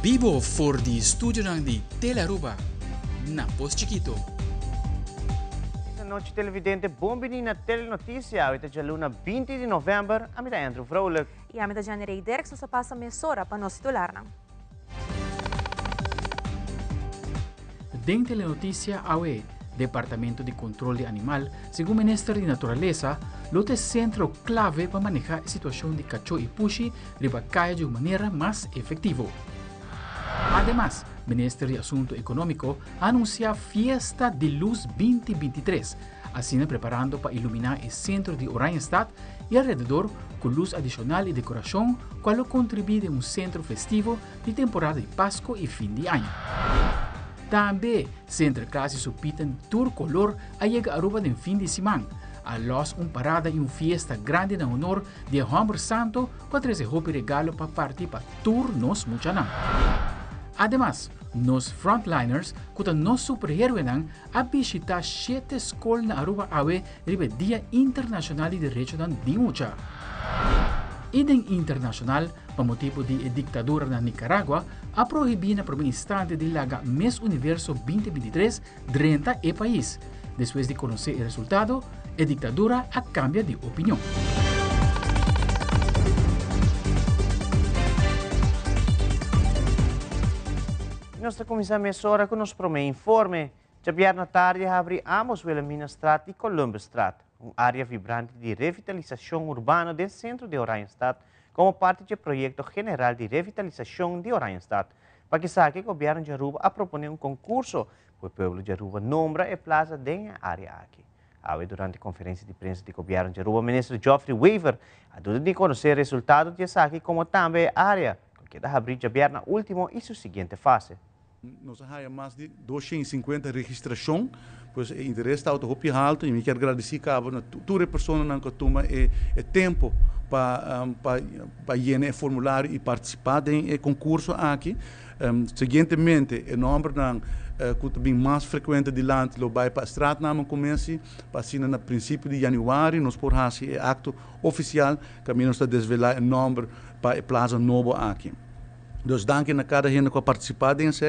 Vivo voor die studio di Telearuba, na Post Chiquito. Esta noite, televidente, bom na Telenotícia. Hoje é luna 20 de novembro. A minha é Andrew Vrolijk. E a minha é Janeiro Derek, só passa meia para nós titular. Den Telenotícia AUE, Departamento de Controle Animal, segundo o Ministério de Natureza, lote centro clave para manejar a situação de cachorro e puxi riba caia de uma maneira mais efetiva. Además, o Ministério de Assunto Econômico anuncia Fiesta de Luz 2023, assim preparando para iluminar o centro de Oranjestad e alrededor com luz adicional e decoração, qual contribui a um centro festivo de temporada de Páscoa e fim de ano. Também, Centro Classe Supitan Tour Color a chega a Aruba no fim de semana, a los parada e fiesta grande na honor de Juan Santo, com 13 regalo para partir para Tour nos Muchanang. Además, nos frontliners, que nos superhéroes a visitar 7 escolas na Aruba Awe ribe Dia Internacional de Direito de Mucha. Idem internacional, por motivo de ditadura na Nicarágua, a proibir na primeira instante de laga Mês Universo 2023 30 e país. Depois de conhecer o resultado, a ditadura a cambia de opinião. Nossa comissão emissora que nos promete informe. Já na tarde abre Amos Wilhelmina Straat e Columbus Straat, uma área vibrante de revitalização urbana do centro de Oranjestad, como parte do projeto general de revitalização de Oranjestad. Para que saque, o governo de Aruba a propor um concurso para o povo de Aruba nombra e plaza dentro da área aqui. Durante a conferência de imprensa do governo de Aruba, o ministro Geoffrey Weaver a dúvida de conhecer o resultado de saque como também a área, que dá abrir já na última e sua seguinte fase. Nós temos mais de 250 registrações, pois o interesse está alto e me quero agradecer a todas as pessoas que tomam tempo para llenar o formulário e participar do concurso aqui. Seguintemente, o número que é mais frequente de lá, vai para a estrada, começa no princípio de janeiro, nós podemos fazer acto oficial, que nós está desvelar o número para a plaza novo aqui. Dus dank a cada gente que participou nisso.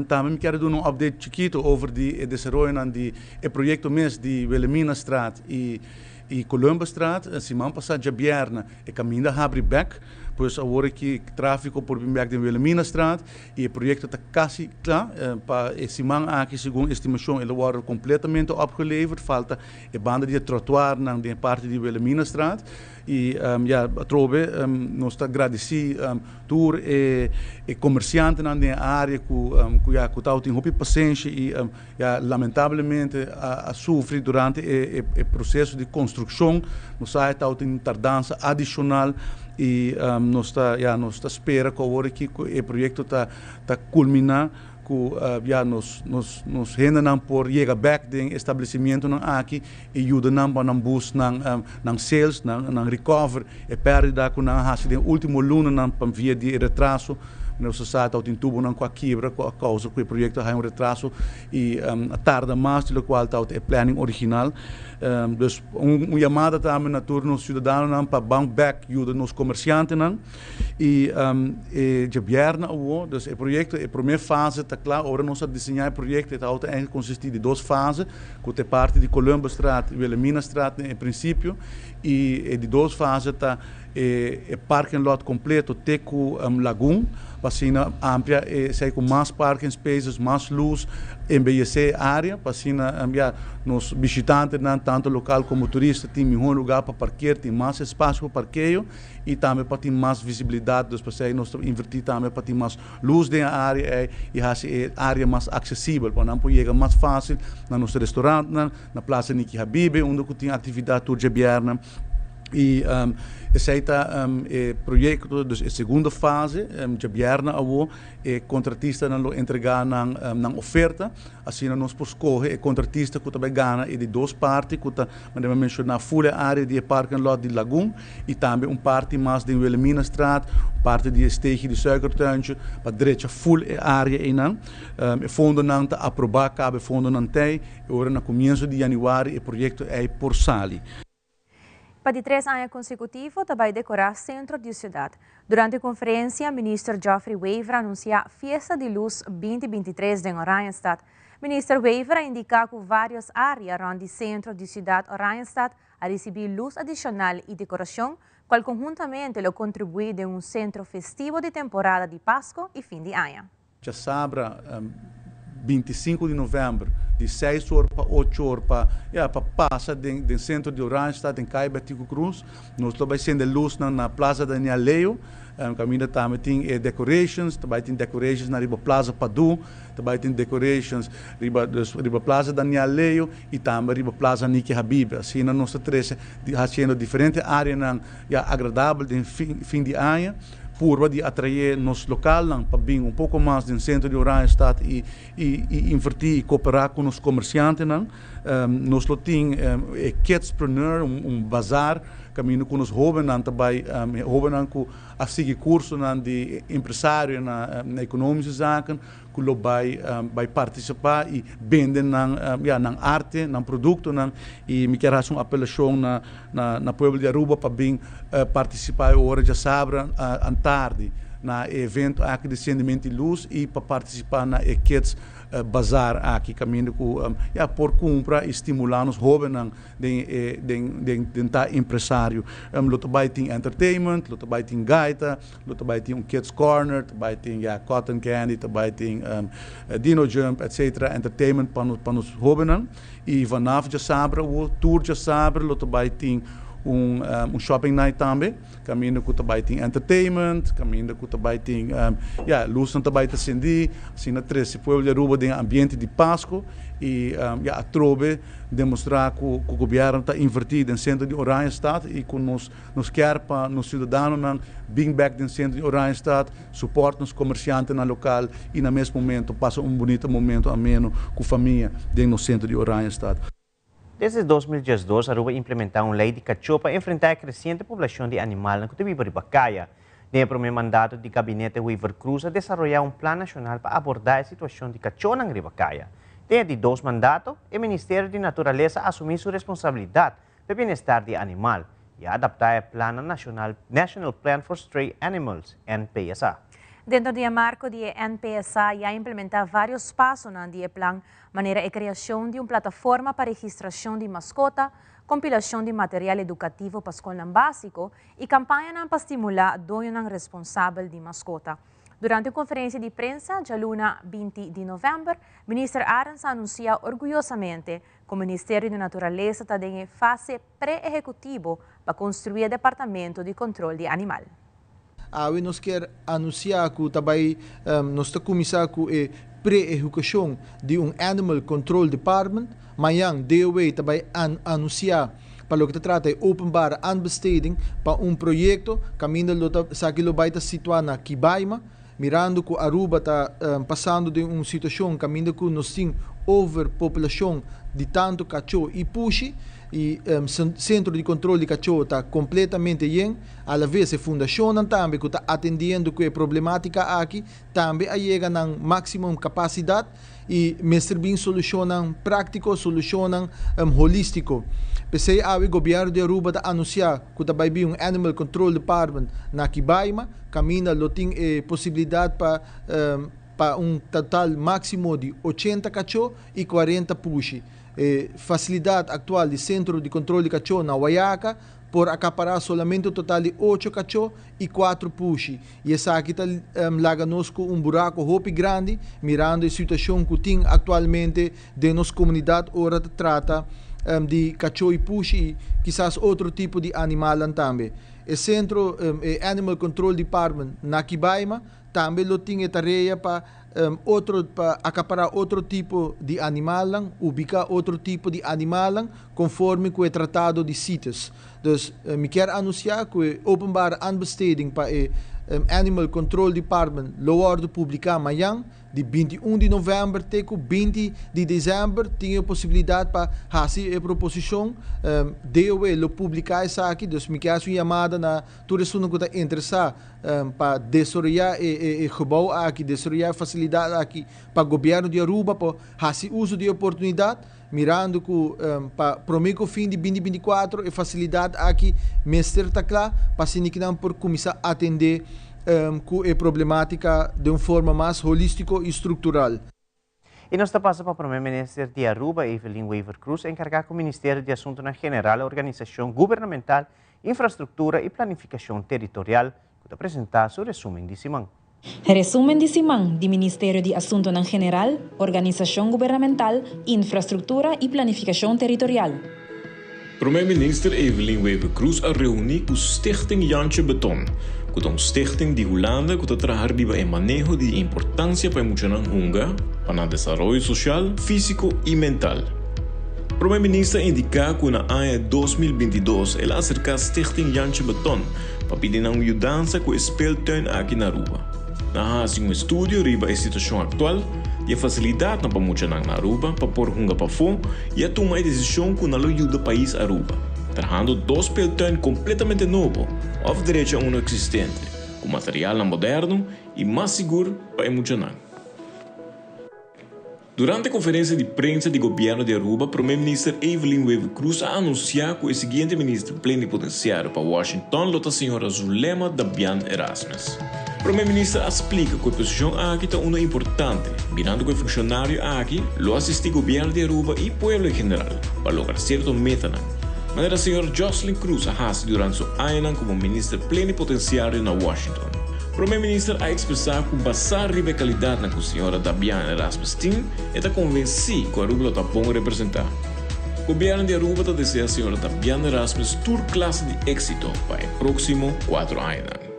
Também quero dar update chiquito over o desenvolvimento do projeto de Wilhelmina Straat e Columbus Straat. Semana passada, já vierna, o caminho da abre back, pois agora que o tráfego por back de Wilhelmina Straat e o projeto está quase claro. Para essa semana aqui, segundo a estimação, ele vai completamente opgeleverd. Falta a banda de trotuar na parte de Wilhelmina Straat. E trove nós está agradecido por o comerciante na área que já tem muita paciência e lamentavelmente a sofre durante o processo de construção. Nós tem tardança adicional e nós está espera que agora que o projeto está culminar. Nos rendem por chegar back do estabelecimento aqui e ajudam para bus ng sales, ng recover e perda que nang hasi do último luna para via de retraso. Nós estamos em tubo com a quebra, com a causa que o projeto tem retraso e tarda mais do que o planning original. Dus chamada também na turno cidadãos para bank back ajuda nos comerciantes e de vierna dus o projeto a primeira fase está claro, agora nós desenhar o projeto está consiste de 2 fases, que é parte de Columbus Straat e Wilhelmina Straat em princípio e de 2 fases está o parking lot completo teco lagoon, vacina ampla sai com mais parking spaces, mais luz, embellecer a área, vacina nos visitantes tanto local como turista tem melhor lugar para parquear, tem mais espaço para parqueio e também para ter mais visibilidade, dos passeios nós invertir também para ter mais luz dentro da área e a área mais acessível, para não chegar mais fácil no nosso restaurante, na Praça Niki Habib, onde tem atividade toda a vierna. E esse é o projeto da segunda fase, de vierna o contratista não entregar na oferta, assim nós podemos escolher o contratista que também ganha de 2 partes, que também mencionar full área de parking lot de Lagoon e também parte mais de Wilhelmina Straat, parte de steegje de Suikertuintje, para direita full área e não, o fundo não está aprovado, cabe fundo não tem, agora no começo de janeiro o projeto é por sali. Para 3 anos consecutivos, também decorar centro de cidade. Durante a conferência, o ministro Geoffrey Wever anunciou a Fiesta de Luz 2023 em Oranjestad. O ministro Wever indica que várias áreas onde o centro de cidade Oranjestad a receber luz adicional e decoração, qual conjuntamente lo contribui de um centro festivo de temporada de Páscoa e fim de ano. Já sabe, 25 de novembro, de 6 horas para 8 horas, para passar do centro de Oranjestad, em Caiba Tico Cruz. Nós também sendo luz na Plaza Daniel Leo. Caminho também tem decorations, também tem decorations na Plaza Padu, também tem decorations na Plaza Daniel Leo e também na Plaza Niki Habib. Assim, nós estamos fazendo diferentes áreas agradáveis de fim de ano, por de atrair nos local para vir pouco mais do centro de Oranjestad e invertir e cooperar com os comerciantes. Nós temos Kidspreneur, bazar, caminho com os jovens também, jovens que assistem curso de empresário na economische zaken, que vai participar e vender na arte, na produto, e me quero fazer uma apelação na povo de Aruba para vir participar hora de sábado à tarde na evento aqui de acendimento de luz e para participar na Kids Bazar aqui, caminho por comprar e estimular os jovens de empresário. Também tem entertainment, também tem gaita, também tem Kids Corner, também tem Cotton Candy, também tem Dino Jump, etc. Entertainment para os jovens. E vanaf de sábado, o tour de sábado, também tem shopping night também, caminho que também tem entertainment, caminho que também tem luz também está acendida, assim na três, se povo de Aruba tem ambiente de Páscoa e a trobe demonstrar que o governo está invertido no centro de Oranjestad e que nos quer para os cidadãos bem back no centro de Oranjestad, suporte os comerciantes no local e no mesmo momento passa bonito momento ameno com a família dentro do centro de Oranjestad. Desde 2012, Aruba implementou uma lei de cachorro para enfrentar a crescente população de animais na Cotubiba de Bacaia. No primeiro mandato do gabinete Wever Cruz a desenvolver um plano nacional para abordar a situação de cachorro na Bacaia. Desde 2 mandatos, o Ministério da Natureza assumiu sua responsabilidade para o bem-estar do animal e adaptar o Plano Nacional National Plan for Stray Animals, NPSA. Dentro do marco do NPSA, já implementar vários passos no plano, maneira a criação de uma plataforma para registração de mascota, compilação de material educativo para a escola básico e campanha para estimular dono responsável de mascota. Durante a conferência de prensa, de luna 20 de novembro, o ministro Arens anunciou orgulhosamente que o Ministério da Natureza está em fase pré-executivo para construir o Departamento de Controle de Animal. Nós queremos anunciar que também nós estamos começando com a pré-execução de Animal Control Department. Amanhã, DOE também anunciar para o que trata de openbare aanbesteding para projeto caminho que vai estar situado na Kibaima, mirando que Aruba está passando de uma situação caminho que nós temos overpopulação de tanto cachorro e puxi. E centro de controle de cachorro está completamente bem, à vez a fundação também que está atendendo com a problemática aqui, também chega na máxima capacidade e mestre bem solucionam prático, solucionam holístico. Pensei o governo de Aruba está anunciar que está vai Animal Control Department na Kibaima, caminha tem a possibilidade para total máximo de 80 cachorros e 40 puxi. Facilidade atual do Centro de Controle de Cachorro na Huayaca por acaparar somente o total de 8 cachorros e 4 puxi. E essa aqui está conosco buraco roupa grande, mirando a situação que tem atualmente de nossa comunidade, ora trata de cachorro e puxi e quizás outro tipo de animal também. O Centro Animal Control Department na Kibaima também tem a tarefa para acaparar outro tipo de animal, ubicar outro tipo de animal conforme com o tratado de CITES. Então, me quero anunciar que o openbare aanbesteding para o Animal Control Department loor de publicar amanhã, de 21 de novembro até 20 de dezembro tinha a possibilidade para fazer a proposição DOE lo publicar isso aqui, então me quer uma chamada na toda pessoa que está interessada para desenvolver o gebouw aqui, desenvolver a facilidade aqui para o governo de Aruba para fazer uso de oportunidade, mirando que para o fim de 2024 a facilidade aqui mestre está claro para se não por começar a atender com a problemática de uma forma mais holística e estrutural. E nós passamos para o primeiro-ministro de Aruba, Evelyn Weaver Cruz, encarregado com o Ministério de Assuntos General, Organização Governamental, Infraestrutura e Planificação Territorial, que apresentar seu resumo de semana. Resumen de semana do Ministério de Assuntos General, Organização Governamental, Infraestrutura e Planificação Territorial. Primeiro-minister Evelyn Weaver Cruz a reuniu com o Stichting Jantje Beton, que é uma stichting de Holanda que trabalha em manejo de importância para muitos hunga, para o desenvolvimento social, físico e mental. O primeiro-ministro indicou que na ano 2022 ele acerca a Stichting Jantje Beton para pedir uma mudança com o speeltuin aqui na Aruba. Na um estudo riba a situação atual e a facilidade para muitos na Aruba para pôr hunga para fora e a tomar a decisão que não ajuda o país Aruba. Trajando dois pelotões completamente novos, ou direito a um existente, com material moderno e mais seguro para emocionar. Durante a conferência de imprensa do governo de Aruba, o primeiro-ministro Evelyn Weaver Cruz anunciou que o seguinte ministro plenipotenciário para Washington, a senhora Zulema Dabian Erasmus. O primeiro-ministro explica que a posição aqui é uma importante, mirando que o funcionário aqui lo assiste o governo de Aruba e o povo em geral, para lograr certo meta. Mas a senhora Jocelyn Cruz a durante seu ano como ministro plenipotenciário na Washington. O primeiro-ministro a expressar que basar a qualidade na que a senhora Dabian Erasmus tem e está convencido que a Aruba está bom representar. O governo de Aruba está deseja a senhora Dabian Erasmus toda classe de êxito para os próximos 4 anos.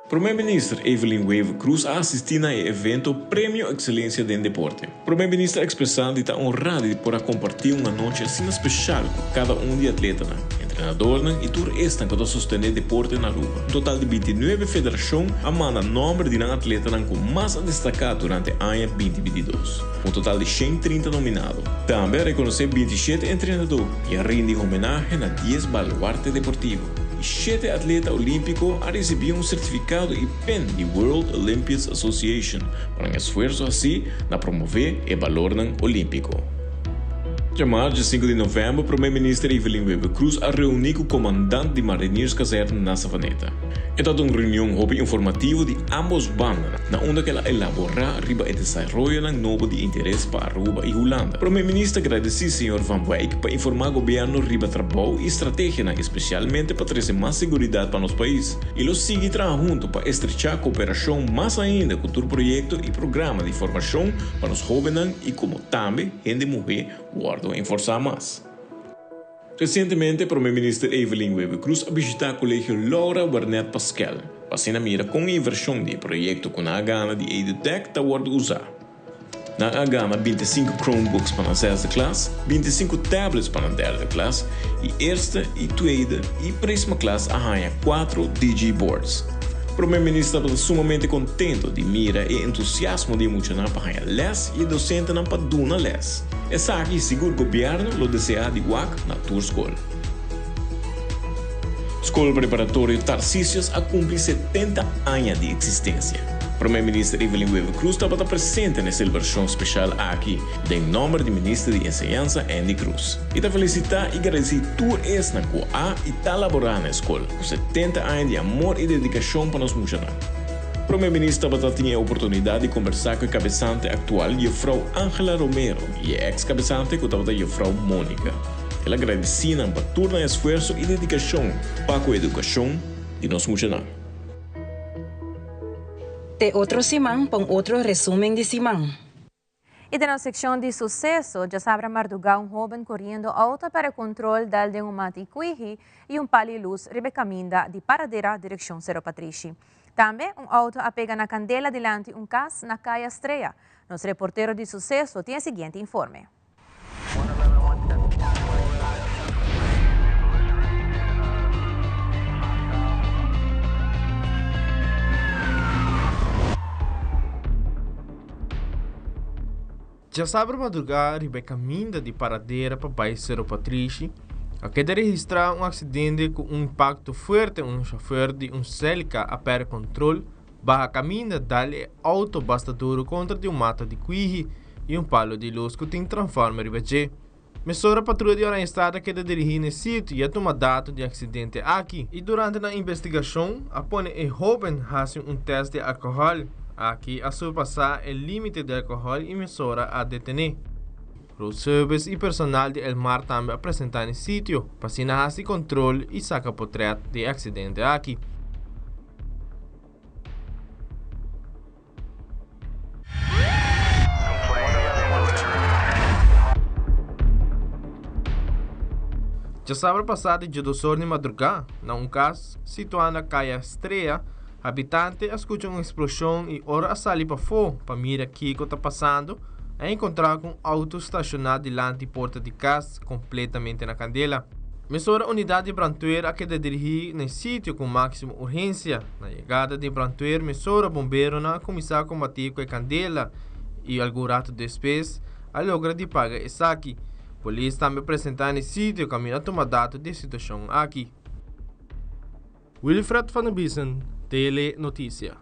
O primeiro-ministro Evelyn Weaver Cruz a assistir ao evento Prêmio Excelência em Deporte. O primeiro-ministro expressando está honrado por compartilhar uma noite assim especial com cada de atletas, treinadores e turistas que estão sustentando deporte na Aruba. Um total de 29 federações amanda número de atletas com mais destacado durante o ano 2022. Um total de 130 nominados. Também reconhecer 27 treinadores e rende homenagem a 10 baluartes deportivos. E 7 atletas olímpicos a receber certificado e PEN de World Olympics Association para esforço assim na promover o valor olímpico. Chamado de 5 de novembro, o primeiro-ministro Evelyn Weaver Cruz a reuniu com o comandante de Marinheiros Caserna na Savaneta. Esta é uma reunião informativa de ambos bandas, na onde ela elabora riba o desenvolvimento novo de interesse para Aruba e Holanda. O primeiro-ministro agradeceu ao Sr. Van Wijk para informar o governo riba trabalho e estratégia, especialmente para trazer mais segurança para nosso país. E lo sigue trabalhando para estrechar a cooperação mais ainda com todo projeto e programa de formação para os jovens e como também gente mulher guardam em forçar mais. Recentemente, o primeiro-ministro Evelyn Weaver Cruz a visitar o colégio Laura Barnett Pascal, para mira com a inversão de projeto com a gana de EduTech da Word usar. Na gama 25 Chromebooks para a 6ª classe, 25 tablets para a 3ª classe e eerste e tweede e próxima classe arranha 4 DigiBoards. O primeiro-ministro estava sumamente contente de mira e entusiasmo de emocionar para a les e docente não para duna les. Essa aqui seguro o governo lo deseja de WAC na tua escola. Escola Preparatória Tarcísios a cumprir 70 anos de existência. O primeiro-ministro Evelyn Weaver Cruz estava presente nessa celebração especial aqui, em nome do ministro de Enseñanza, Andy Cruz. E está felicitar e agradecer tudo isso na que e está laborando na escola, com 70 anos de amor e dedicação para nos funcionar. O primeiro-ministro estava tendo a oportunidade de conversar com a cabeçante atual, a Frau Angela Romero, e a ex-cabeçante que estava a Frau Mônica. Ela agradecia por todo o esforço e dedicação para a educação de nos funcionar. De outro semana, para outro resumen de semana. E na secção de sucesso, já sabe Marduga jovem correndo auto para controle de um maticuihi e pali-luz rebecaminda de paradeira direção Cerro Patrici. Também auto apega na candela delante caso na Caia Estreia. Nosso reporteiro de sucesso tem o seguinte informe. Já sabe madrugada, Rebecca Minda de paradeira para Baixo Patrici, acaba de registrar um acidente com um impacto forte em um chofer de um Celica a perder controle, barra caminho dali auto bastaduro contra de um mato de cuihi e um palo de luz que tem transforma Rebecca. Mesora patrulha de Oranha Estrada que dirigir no sítio e toma dado de acidente aqui. E durante a investigação, apone e Ruben faz um teste de álcool aqui a surpassar o limite de álcool e Mesora a detener. Road Service e personal de El Mar também apresentam no sítio para sinalizar e controle e saca portrait de acidente aqui. Já sábado passado, de 2 horas de madrugada, num caso, situado na Caia Estreia, habitantes escutam uma explosão e hora a sair para fora para mirar o que está passando e encontrar com um auto estacionado diante da porta de casa, completamente na candela. Mesora a unidade de Brantueira que dirigir no sítio com máxima urgência. Na chegada de Brantueira, Mesora bombeiro na começar a combater com a candela e algum rato depois, a logra de pagar esse aqui. Polícia também apresentar no sítio caminho a tomar dado de situação aqui. Wilfred van der Biesen, Tele Notícia.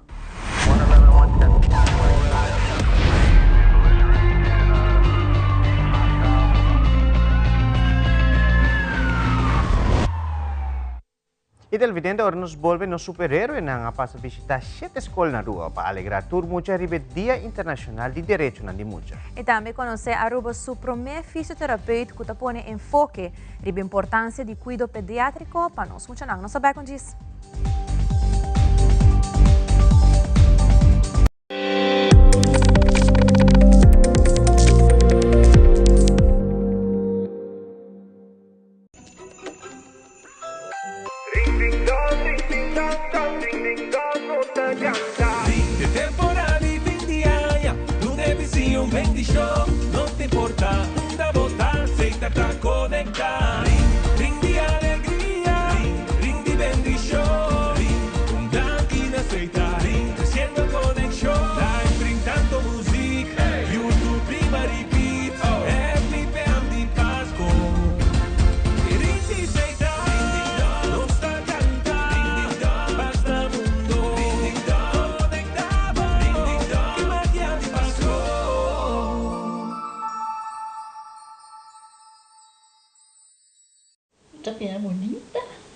E televidente, agora nos volve no superhéroe na passa visitar 7 escolas na rua para alegrar turma mucha ribe Dia Internacional de Direito na Mucha. E também conhecer Aruba su primeiro fisioterapeuta que põe enfoque ribe importância de cuidado pediátrico para nós mucha não saber com disso.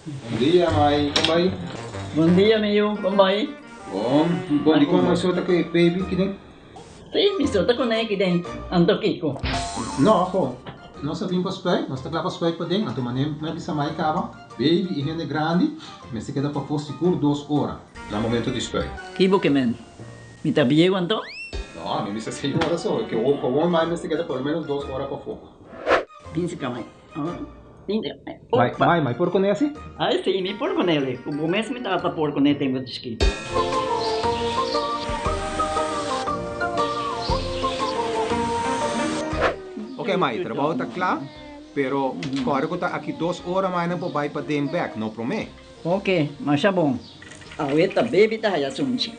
Bom dia, mãe. Como vai? Bom dia, meu. Como vai? Bom, di ko magsota kay baby kini? Sim, misota ko na kiden. Anto kiko. No, ako. Nós vim para spray, nós tá lá para spray para dentro, então manem, mas bisa mai kaba. Baby e rende grande, mas se queda para fosse por 2 horas. Na momento de spray. Kibo que men. Mi tabiego anto? No, mi bisa 6 horas só, que o com mais mas se queda pelo menos 2 horas para fogo. Pinse kamay. Mai por conhece? Ah, sim, me por com ele. O momento me tata por com ele tem muito escrito. Ok, Mai, trabalho tá claro, pero agora que tá aqui 2 horas mais não pode ir para dem back, não promete. Ok, mas é bom. A ueta baby tá já sunchi.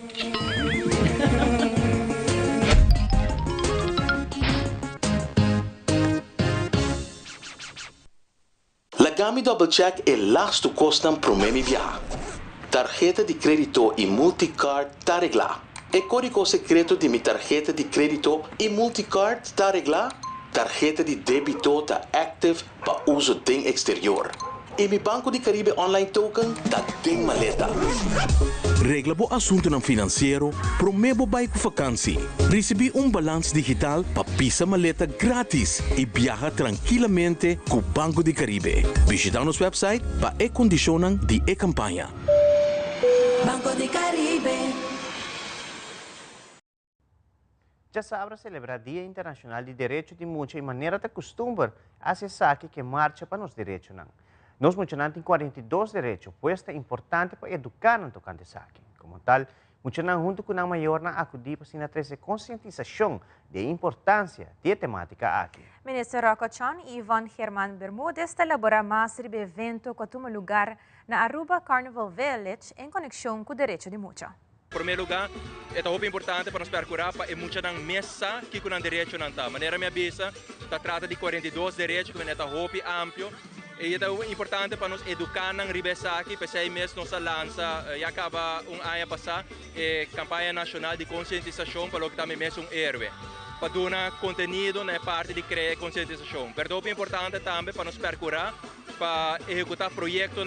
Lagami Double Check é lasto costam promemi viajar. Tarjeta de crédito e multicard tá reglar. E código secreto de minha tarjeta de crédito e multicard tá reglar. Tarjeta de débito tá active para uso tem exterior. E mi Banco de Caribe Online Token tá tem maleta. Regla bo assunto ng financeiro, promebo bay ko vakansi. Recebi balance digital pa pisa maleta gratis e viaja tranquilamente com Banco de Caribe. Visita nosso website pa e condicionan di e campanha. Banco de Caribe. Já sabe celebrar Dia Internacional de Direito de Mucha e maneira de costumbre acessar que marcha para os direitos não. Nós muitos têm 42 direitos, pois é importante para educar no tocante a aqui. Como tal, muitos junto com a maior na acudir para trazer conscientização da importância da temática aqui. Ministro Rocco Chan e Ivan Germán Bermúdez elaborar mais sobre evento que toma lugar na Aruba Carnival Village em conexão com o direito de mucha. primeiro lugar, é muito importante para nós procurar para muita da mesa que com direito não está. Maneira minha visa, está trata de 42 direitos que é muito amplo. E é importante para nós educar na ribesa aqui, para ser mesmo nossa lança, e acaba ano passado, campanha nacional de conscientização para o que também mesmo héroe. Para dar conteúdo na parte de criar conscientização. Mas é importante também para nós procurar para executar projetos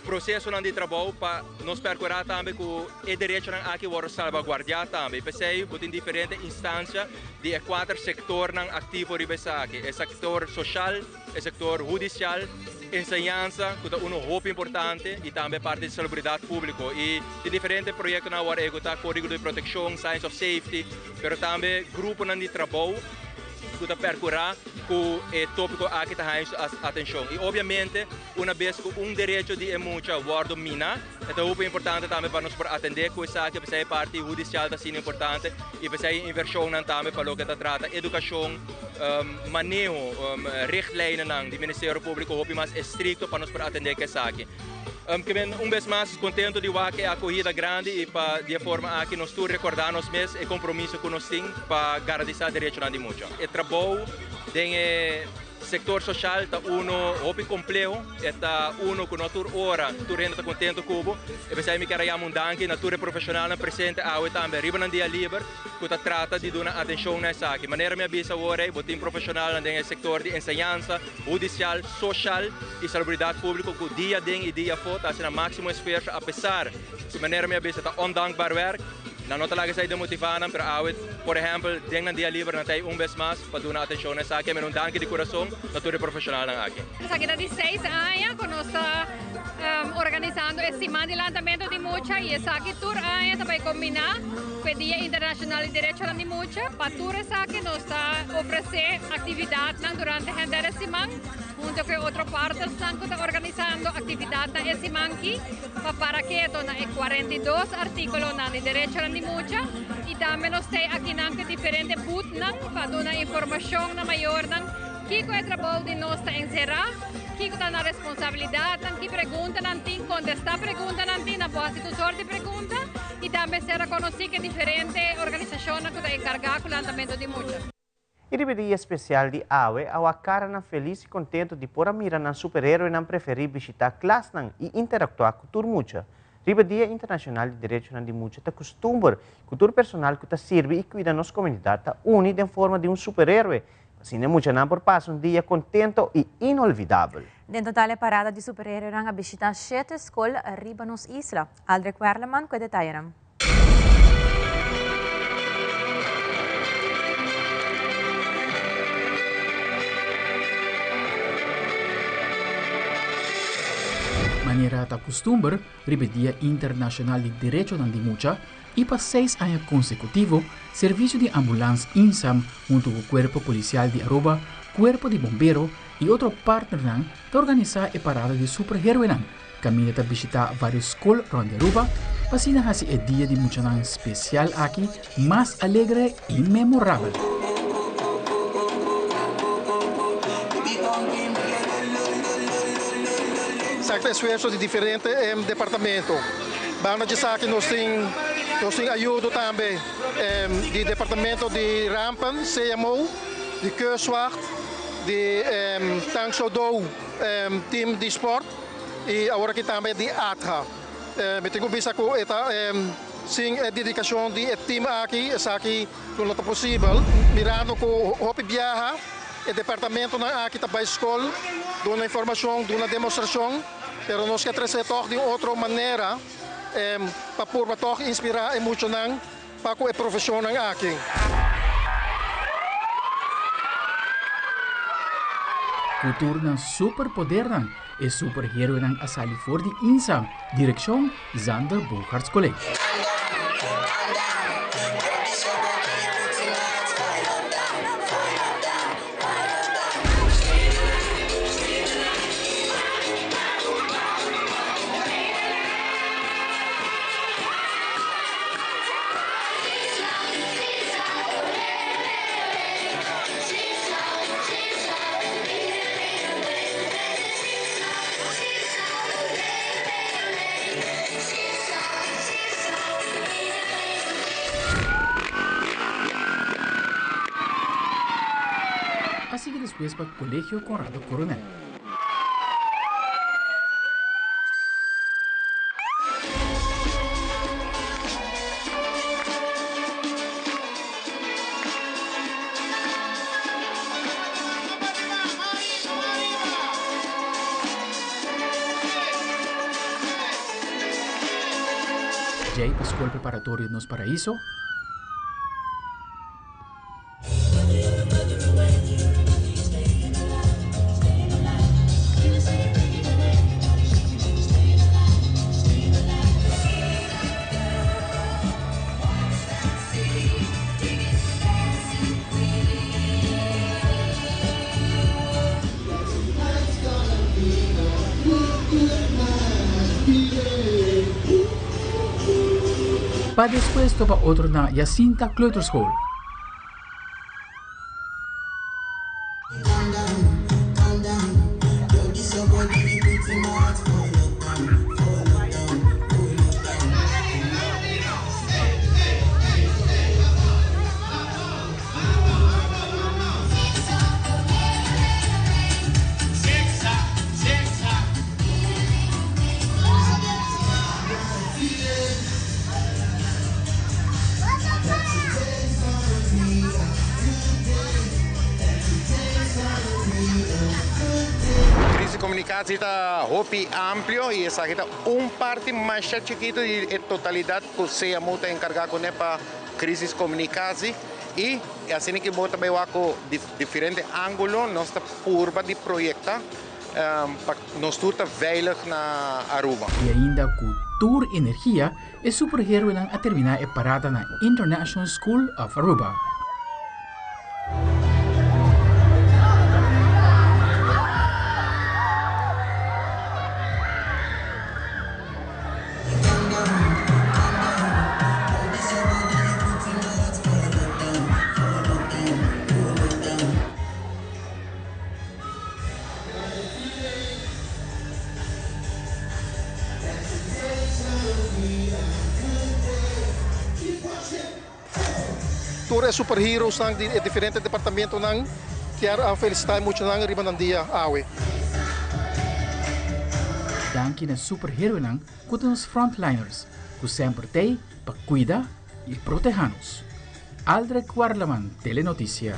processo de trabalho para nos procurar também que o direito aqui vai salvaguardar também. Pensei que em diferentes instâncias de 4 setores ativos aqui. O setor social, o setor judicial, ensinança, que é muito importante, e também parte de salubridade pública. E de diferentes projetos na hora executar código de proteção, science of safety, mas também grupos de trabalho que procurar que o tópico aqui está atenção. E obviamente, uma vez que direito de muito guarda mina, é muito importante também para nós atender com isso aqui, para a parte judicial da cena importante e para a inversão também para o que trata educação, manejo, richtlijnen do Ministério Público, mais estricto para nós atender com isso aqui. Vez mais contente de que a acolhida grande e para de forma aqui nós todos recordamos mesmo o compromisso que nós temos para garantir o direito de muito. O trabalho do setor social está muito complexo, está que nós hora está contente com e pensei me queria mudar que natura profissional presente ao também riba no dia livre que trata de dar atenção nessa aqui. Maneira minha visa agora o time profissional no setor de ensinança, judicial, social e salubridade pública que dia e dia fora está sendo máximo esforço apesar de maneira minha visa está ondankbaar werk. Não não talaga sai demotivada, pero awit, por exemplo, dentro do dia livre natai vez mais para dar atenção nessa aqui, mas danke de coração, natura profissional na aqui. Aqui de 6 anos, que nós está organizando esse mandalamento de mucha e essa aqui tour anos também combinar com o Dia Internacional de Direitos de Mucha, para tour essa aqui nós está oferecendo atividades durante a semana, junto com outras partes estão organizando atividades esse aqui, para que é 42 artículos de direitos de mucha e também nós temos aqui diferentes booths para dar informação maior que é o trabalho de nós encerrar, que é a responsabilidade, que pergunta, contestar perguntas, na boa situação de pergunta e também ser reconhecido que diferentes organizações que estão encarregadas com o andamento de mucha. E no dia especial de AWE, a cara feliz e contente de pôr a mira na super-herói não preferir visitar classe e interactuar com todo mundo. Riba Dia Internacional de Direitos de Mucha está costumbre, cultura personal que serve e cuida nossa comunidade está unida em forma de super-herói. Assim, mucha não por passo dia contente e inolvidável. Dentro da parada de super-herói, a visitar 7 escolas riba nos isla. Aldrich Werleman com detalhes. Maneira da costumbre, ribe Dia Internacional de Direitos de Mucha, e para 6 anos consecutivos, serviço de ambulância INSAM, junto com o Corpo Policial de Aruba, Corpo de Bombeiro e outro partner de organizar a parada de super-herói. Caminha de visitar várias escolas de Aruba, para assim o dia de Mucha especial aqui, mais alegre e memorável. Sacta esforços de diferentes departamentos. Banda de saque nós temos ajuda também do departamento de rampen, CMO, de Keurswacht, de Tangsodou, team de sport e agora aqui também de ATRA. Eu tenho visto que a dedicação do time aqui, quando é possível, mirando com o Hopi Viaja, o departamento aqui também escola, dando informação, dando demonstração, mas nós queremos trazer de outra maneira para inspirar e emocionar para a profissão aqui. Cultura superpoder e super-herói a salir for de INSAM, direção Zander Burkhardt College. después para el Colegio Conrado Coronel. Ya para escuela preparatoria nos Paraíso. Para después topa otro na Jacinta Kleuterschool. Comunicação está hopi amplo e essa aqui parte mais chiquita de totalidade que se multa encargar com para crise comunicação e assim que bota bem com diferente ângulo nossa curva de projeto para nós tudo veilig na Aruba. E ainda Cultura e Energia é superhéroe a terminar a parada na International School of Aruba. Todos os superheroes de diferentes departamentos quero felicitar muito na riba ng dia awe. Danke na superhéroe com os frontliners, que sempre tem para cuidar e proteger-nos. Aldrich Warlaman, Telenotícia.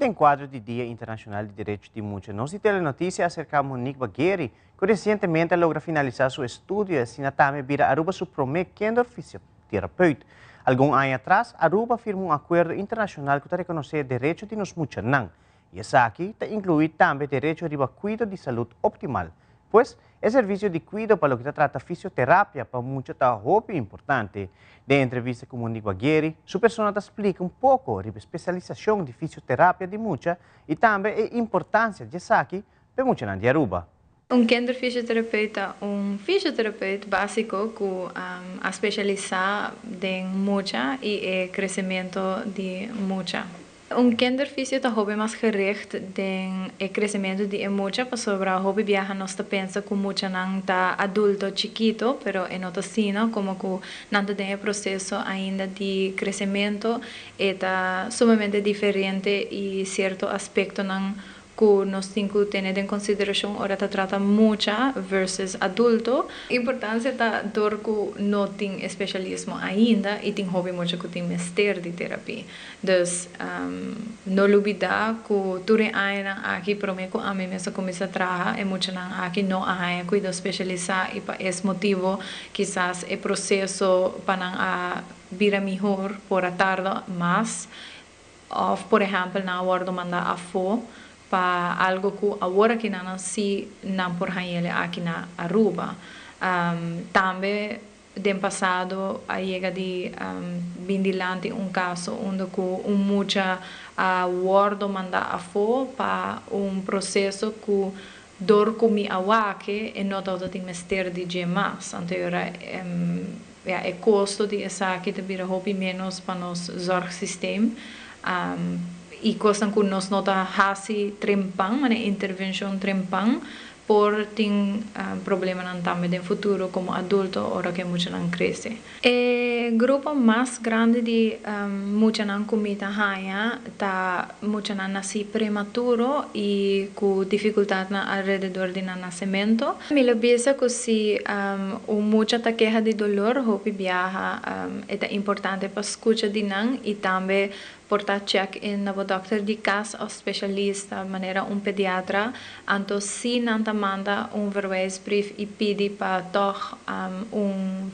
Em quadro de Dia Internacional de Direitos de Mulher, nós de Telenotícia acerca de Monique Bagheri, que recentemente logra finalizar seu estudo e assim também vira Aruba seu primeiro fisioterapeuta. Alguns anos atrás, Aruba firmou acordo internacional que reconhece direitos de nós mulheres. E essa aqui inclui também direito de cuidado de saúde optimal, pois é serviço de cuidado para o que trata fisioterapia para mulheres é importante. De entrevista com Monique Bagheri, sua persona explica pouco sobre a especialização de fisioterapia de mulheres e também a importância disso aqui para mulheres de Aruba. Kinderfisioterapeuta fisioterapeuta básico que a especializar em mulher e o crescimento de mulher. Kinderfisio está hobby mais gericht den o crescimento de mulher, para sobre o hobby viaja nós pensa que mulher não está adulto chiquito, pero em outra cena como que não tem o processo ainda de crescimento está sumamente diferente e certo aspecto não que nós temos que ter em consideração hora de trata mulher versus adulto. A importância da dor que não tem especialismo ainda e tem hobby muito que tem mestre de terapia. Então, não olvidar que tudo aqui para mim que a mim mesmo começa a trabalhar e muito aqui não há cuidado especializado e para esse motivo quizás o processo para vir melhor por a tarde, mas por exemplo na hora de mandar a fo para algo que agora que não se não por ele aqui na Aruba. Também no passado chega de bindilante caso onde que mulher agora manda a fo para processo que dor comi awake e não todo tem mestre de gemas. Anterior o custo de essa aqui de vir hobby menos para nos zorgsystem. y cosas que nos nota hasi trempang, mana intervención trempang, por ting problema también en futuro como adulto ahora que mucho nan crece. El grupo más grande de mucha nan comida haya ta mucha nan nací prematuro y con dificultad alrededor de nacimiento. Me lo pienso que si mucha ta queja de dolor hopi viaja es importante para escuchar de nan y también portar check in na doctor de casa o specialista, manera pediatra, anto si nanta manda verwijsbrief e pedi para toch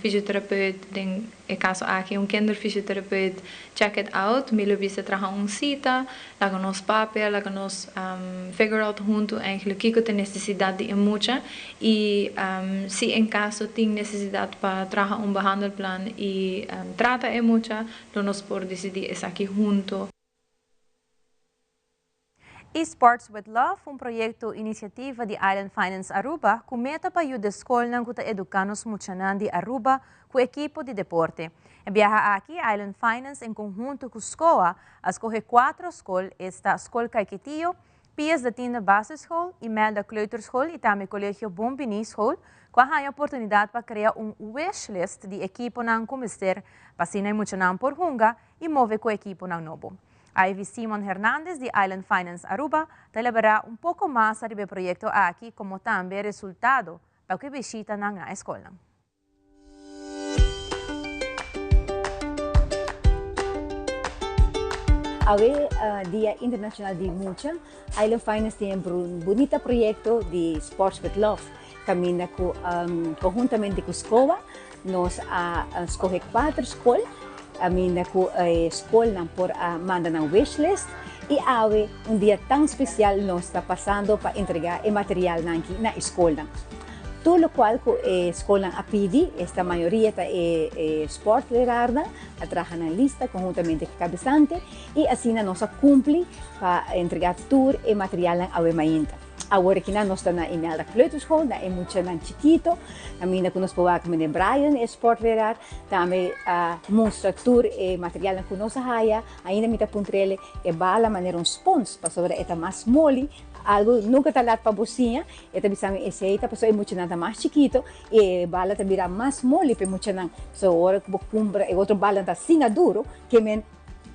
fisiotherapeut, in caso aqui kinderfysiotherapeut, check it out, milo bisa traga cita, laga nos papel, laga nos figure out junto eigenlijk kiko tem necessidade de mucha e si em caso tem necessidade para traga behandelplan e trata mucha, nos por decidir es aqui junto. Esports with Love, proyecto iniciativa de Island Finance Aruba, com meta para ajudar a escola a educar os muchanan de Aruba com equipo de deporte. Viaja aqui Island Finance em conjunto com a escola, a escolher 4 escolas, esta escola Caiquetillo, Pias da Tinda Base School, Imelda Kleuterschool e também Colégio Bombini School, com a oportunidade para criar wishlist de equipo não começar, para se não muchanan por hunga e mover com equipo não novo. Ivy Simon Hernández de Island Finance Aruba celebrará pouco mais sobre o projeto aqui, como também resultado para que visita na escola. Hoy, Día Internacional de Mucha, Island Finance tiene un bonito proyecto de Sports with Love. Camina conjuntamente con escola, nos escoge 4 escolas. A minha escola por manda na wishlist e hoje dia tão especial nós está passando para entregar o material na escola. Tudo o qual a escola a pedir, esta maioria é sport lerarda, a trabalhar na lista conjuntamente com o cabeçante e assim nós cumpre para entregar todo o material ao mainta. Agora que nós estamos na Imelda Kleuterschool, é muito chiquito, a minha que nós podemos com Brian, é sportlerar, também mostra tudo o material que nós haya, ainda me puntrele é bala maneira spons, para sobre esta mais mole, algo nunca está lá para bocinha, esta bisang eceita, para sobre muito nada mais chiquito, e bala também virá mais mole para muito não, so agora que compra e outro bala está assim duro, que men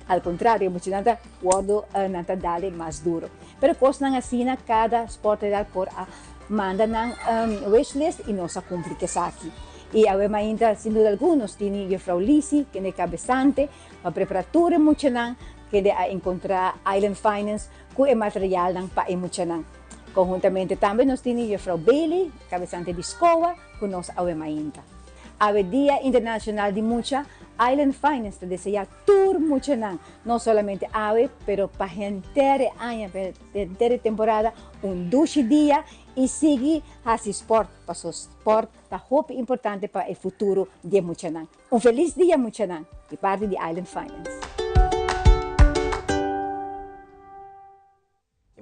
al contrario, mucho nada guardo nada dale más duro. Pero cosas así na cada sport por manda na wishlist y nos cumplir que aquí. Y además, sin duda algunos, tiene yo Frau Lisi, que es cabezante, para preparatura mucho que de encontrar Island Finance con el material para mucho conjuntamente también nos tiene yo Frau Bailey, cabezante de escola, con nos además. A Día Internacional de Mucha, Island Finance te desea tour mucho no solamente ave, pero para entera año, para entera temporada, 12 días y sigue así sport, para su sport, está muy importante para el futuro de Muchanan. Un feliz día Muchanan, de parte de Island Finance.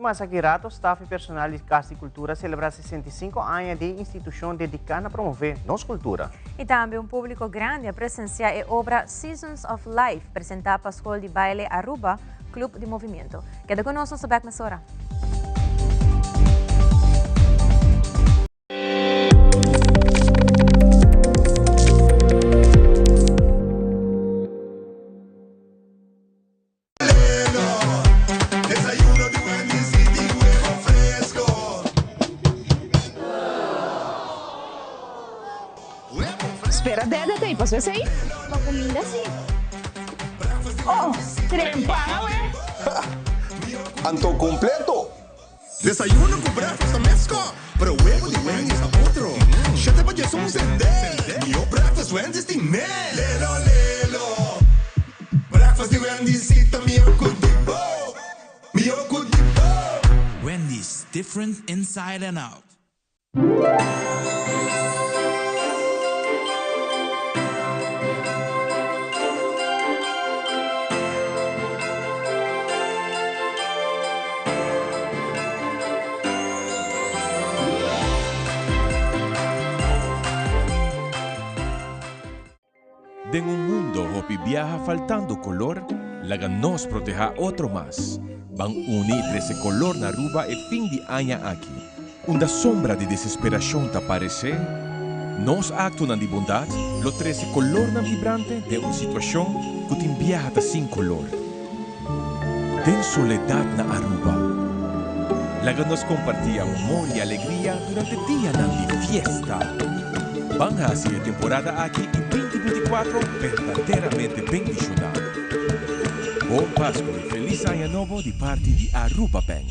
Masakirato, staff e personal de Casa de Cultura celebra 65 anos de instituição dedicada a promover nossa cultura. E também público grande a presenciar a obra Seasons of Life, apresentada para a Escola de Baile Aruba, Clube de Movimento. Queda conosco sa Back Mesora. Espera, déjate, ¿pasó ese ahí? Para comida sí. Oh, trempana, güey. Anto completo. Desayuno com breakfast a mesco. Para o huevo de Wendy's a outro. Chata pa Jesus um sender. Meu breakfast Wendy's tem mel. Lelo, lelo. Breakfast de Wendy's cita meu cudipo. Meu cudipo. Wendy's, different inside and out. En un mundo hopi viaja faltando color, la nos proteja otro más. Bang uni 13 color na Aruba e fim de anha aqui. Unda sombra de desesperação te aparece, nós acto na de bondade, lo 13 color na vibrante de uma situação que te enviata sem color. Tem soledade na Aruba. Laga nos compartia amor e alegria durante o dia de fiesta. Bang assim a temporada aqui em 2024 verdadeiramente bendicionada. Bom Páscoa e feliz Ano Novo de parte de Aruba Bank.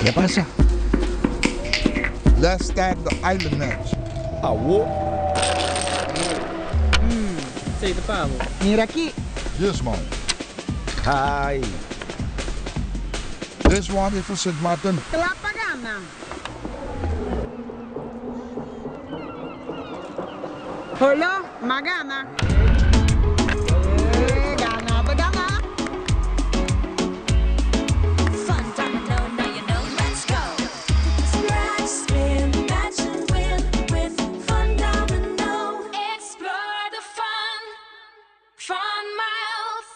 ¿Qué pasa? Let's tag the island match. Awo. Sei de pavo. Mira aquí. This one. Hi. This one is for St. Martin. Tlapagana. Holo, magana. Gana, bagana. Fun domino, now you know, let's go. Scratch, spin, match and win with Fun Domino. Explore the fun, Fun Miles.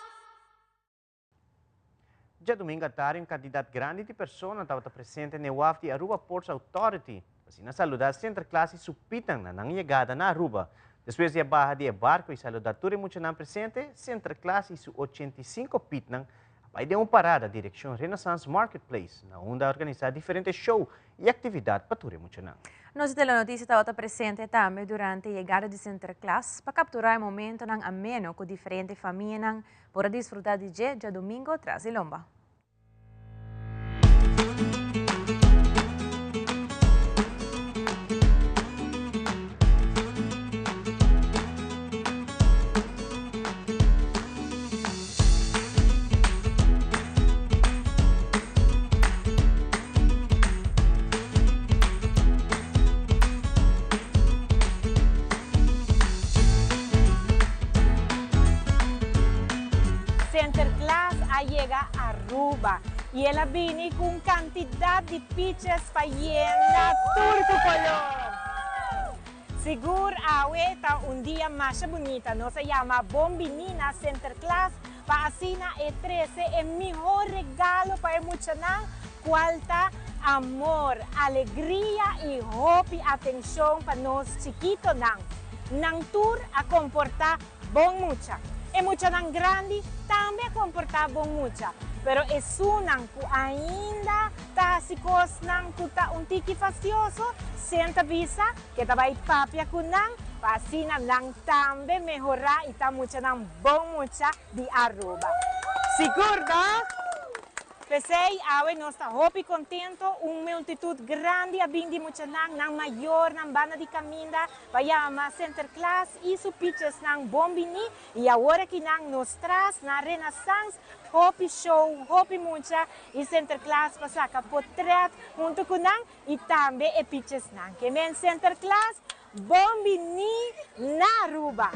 Já domingo à tarde, um candidato grande de pessoas estava presente no UAF de Aruba Ports Authority. Assim, na saludar centro classe supitang na chegada na Aruba. Depois de barra de barco e saludar tudo muito não presente, centro classe su 85 pitnang vai de uma parada direção Renaissance Marketplace, na onde organizar diferentes shows e atividades para tudo muito não. Nós da notícia estava presente também durante a chegada de centro classe para capturar o momento ng ameno com diferentes famílias para desfrutar de dia domingo tras Ilomba. Llega a Aruba y ella viene con cantidad de peaches para llenar todo tu color. Seguro ahorita un día más bonita, no se llama Bombinina Center Class para asina E13, el mejor regalo para mucha cualta amor, alegría y hope y atención para nos chiquitos nang tour a comportar bon mucha. E mucha nang grande também comporta bom mucha, pero é sunang ku ainda ta si kos nang kuta un tiki fastioso, senta visa que ta vai papia kunang pasina nang também melhorar e ta mucha nang bom mucha de Aruba. Seguro? Pensei, awe nós está hopi contento, multitud grande a bindi mucha nang maior nang banda de caminda, vai ama center class e su pitches nang bombini e agora que nang nos traz na Renaissance hopi show, hopi mucha e center class pasaka portrait junto com nang e também e pitches nang. Que men center class bombini na Aruba.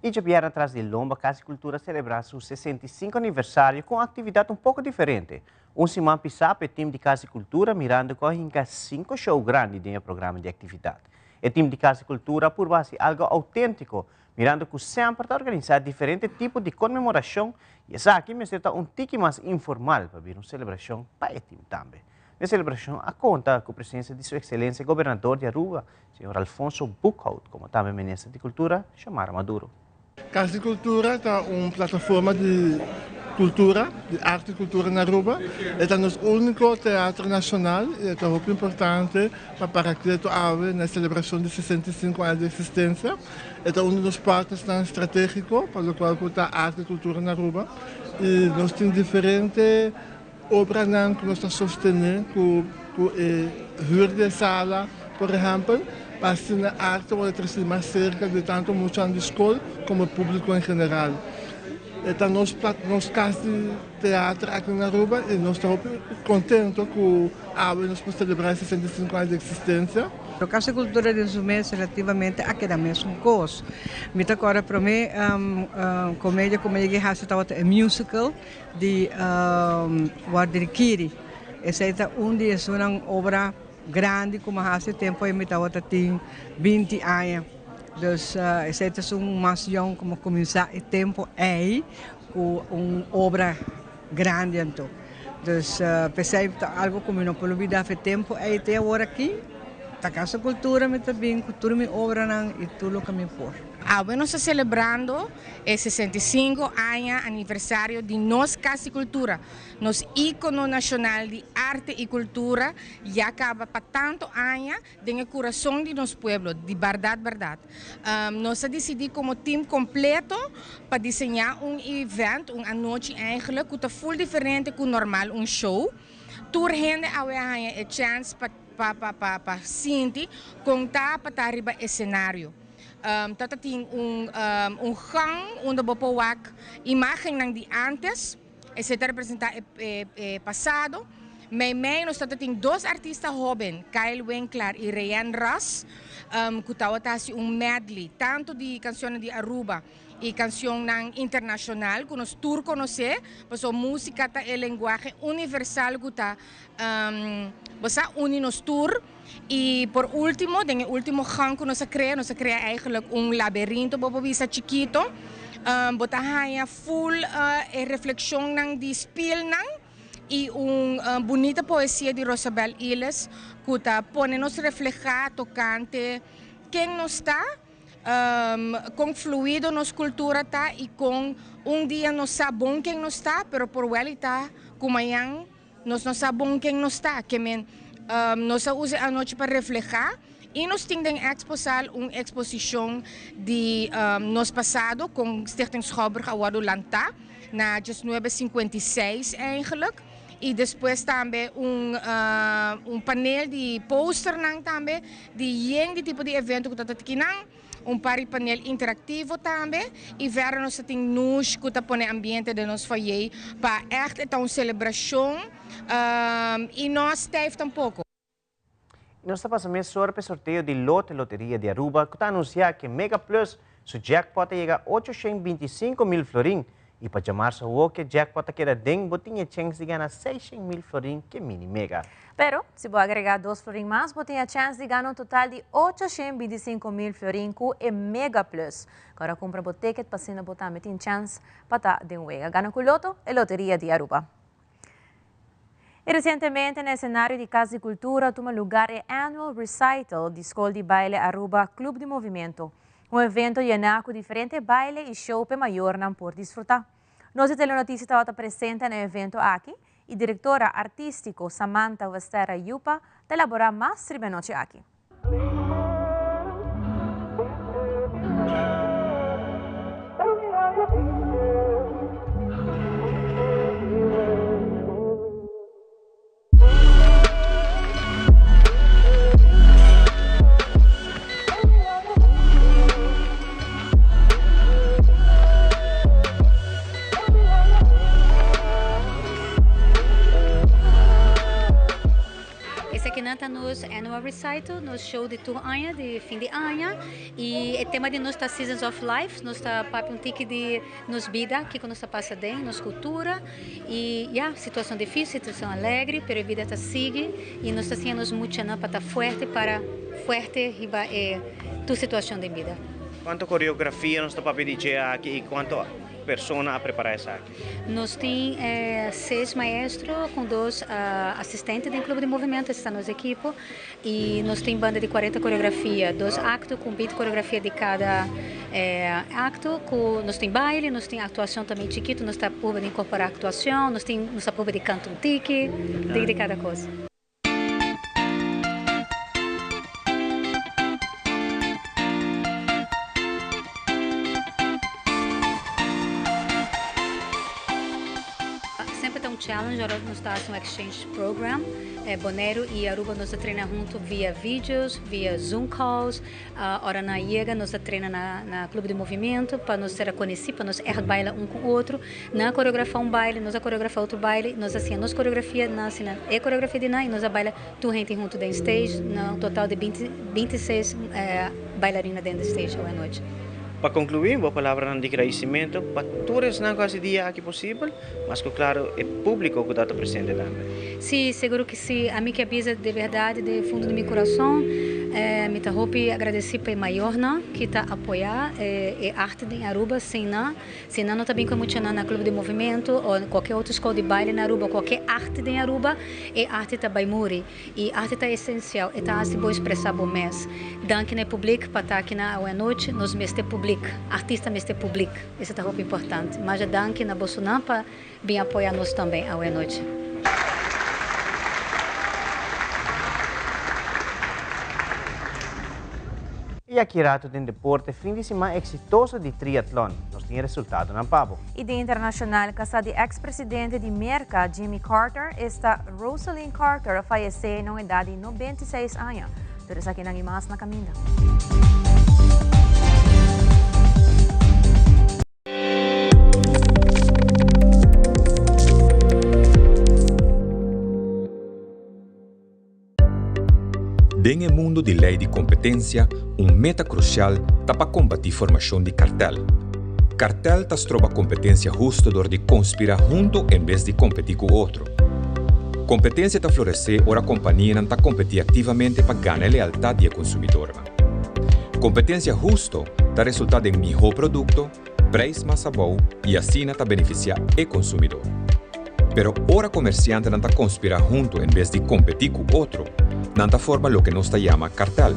E já vieram atrás de Lomba, Casa e Cultura celebrar seu 65 aniversário com uma atividade um pouco diferente. Semana passada, o time de Casa e Cultura mirando correm 5 shows grandes no programa de atividade. O time de Casa e Cultura, por base algo autêntico, mirando que sempre está organizando diferentes tipos de comemoração e essa aqui me está um tique mais informal para vir uma celebração para o time também. A celebração conta com a presença de Sua Excelência Governador de Aruba, Sr. Alfonso Buchholz, como também Ministro de Cultura, Xiomara Maduro. Casa de Cultura é uma plataforma de cultura, de arte e cultura na Aruba. É o nosso único teatro nacional e é muito importante para que na celebração de 65 anos de existência. É um dos partes estratégicos para o qual está arte e cultura na Aruba. E nós temos diferentes obras que nós estamos sustentando, com de sala, por exemplo, para a arte ou mais cerca de tanto muitos anos de escola como o público em geral. Então, nós casa de teatro aqui na Aruba e nós estamos contentes com a nós podemos celebrar 65 anos de existência. A Casa de Cultura de Zumés relativamente a cada mesmo coisa. Mas agora para mim, comédia como eu disse, é musical de Guardirikiri. Essa é uma obra grande como há tempo e me tem 20 anos. Dus essa é uma ação como começar o tempo aí com uma obra grande então. Dus pensei algo como não pode olvidar o tempo aí até agora aqui. A Casa de Cultura me também, cultura me obra e tudo o que me for. Nós estamos celebrando o 65 anos aniversário de nossa Casa de Cultura, nosso ícone nacional de arte e cultura, já acaba para tanto anos no coração de nosso povo, de verdade. Nós decidimos como time completo para desenhar evento, uma noite eigenlijk, que é full diferente do normal, show. Tour gente a chance para sentir contar para arriba o cenário. Tata tem gang onde bopoak imagem de antes, esse representa o passado. Mas nós temos dois artistas jovens, Kyle Winkler e Ryan Ross, que estão medley, tanto de canções de Aruba e canção internacional, que nós tour conhecer, porque a música é linguagem universal que está une nos tour. E por último, no último gang que nós criamos eigenlijk labirinto, para visa chiquito, botar full reflexão de spil e bonita poesia de Rosabel Iles, que está nos reflejar tocante quem nós está, com fluido nos cultura tá e com dia nós sabemos quem nós está, pero por realidade como amanhã nós não sabemos quem nós está, que nós usamos a noite para reflejar e nós temos uma exposição de nosso passado com Stichting Schouwburg Award Lanta na 1956 eigenlijk. E depois também painel de poster também de tipo de evento que está aqui painel interativo também e verão nós temos que está põe ambiente de nosso foyer para echt uma celebração e nós teve tampouco. Nós estamos passando sobre o sorteio de loteria de Aruba que está anunciando que Mega Plus seu jackpot chega a 825 mil florim. E para chamar-se o que jackpot que era dentro, tinha chance de ganhar 600 mil florim que mini mega. Pero, se você agregar 2 florim mais, você tem a chance de ganhar um total de 825 mil florim com o Mega Plus. Agora, compra o ticket para cima, você também tem chance para estar de um ganhar com o loto e loteria de Aruba. E recentemente, no cenário de Casa de Cultura, toma lugar o Annual Recital de Escola de Baile Aruba Clube de Movimento. Um evento lleno com diferentes bailes e show para maior não por desfrutar. Nossa telenotícia estava presente no evento aqui e a diretora artística Samantha Westera Yupa elabora mais sobre a noite aqui. Nos Annual Recital, nos show de tour ano, de fim de ano, e o tema de nossa Seasons of Life, nossa papo tique de nos vida, que nos passa dentro, nos cultura, e situação difícil, situação alegre, pero a vida está sigue, e nós estamos muito para estar forte riba tua situação de vida. Quanto coreografia nós estamos a pedir aqui e quanto pessoas a preparar isso aqui? Nós temos 6 maestros com 2 assistentes do clube de movimento, que estão nos equipos, e nós temos banda de 40 coreografia, 2 actos com 20 coreografia de cada acto, nós temos baile, nós temos atuação também chiquito, nós estamos por de incorporar atuação, nós temos por de canto um tique, de cada coisa. Challenge, agora nós estamos um exchange program. Bonaire e Aruba nós treinamos juntos via vídeos, via Zoom calls. Ora na IEGA nós treinamos na clube de movimento para nós ser conhecidos, para nós bailar um com o outro. Na coreografar um baile, nós coreografar outro baile, nós assim nós coreografia na coreografia de nós e nós baila tu gente junto dentro stage, no total de 26 bailarinas dentro do stage à noite. Para concluir, uma palavra de agradecimento para todos na quase dia aqui possível, mas que claro é público que está presente também. Sim, seguro que sim. A mim que avisa de verdade, de fundo do meu coração, me está agradecer para o maior que está apoiar a arte de Aruba, se não está bem com muito na clube de movimento ou qualquer outra escola de baile na Aruba, qualquer arte de Aruba, a arte está bem muri e a arte está essencial, está assim bom expressar bom mês. Danke no público para estar aqui na noite, nos mês de público. Artista mestre público, isso é muito importante. Mas danke na Bolsonaro para bem apoiar nós também à noite. E aqui rato de deporte, fim de semana exitoso de triatlon. Nós temos resultado na Pabo. E de internacional, casa de ex-presidente de Merca, Jimmy Carter, está Rosalind Carter a falecer na idade de 96 anos. Todos aqui nang imas na caminda. Em mundo de lei de competência, meta crucial está para combater formação de cartel. Cartel está trova competência justa de conspirar junto em vez de competir com o outro. Competência está florescer ora a companhia não está competir ativamente para ganhar a lealdade do consumidor. Competência justa está resultado em melhor produto, preço mais bom e assim está beneficiar o consumidor. Pero ora comerciante não está conspirar junto em vez de competir com o outro, não está forma o que nós chama cartel.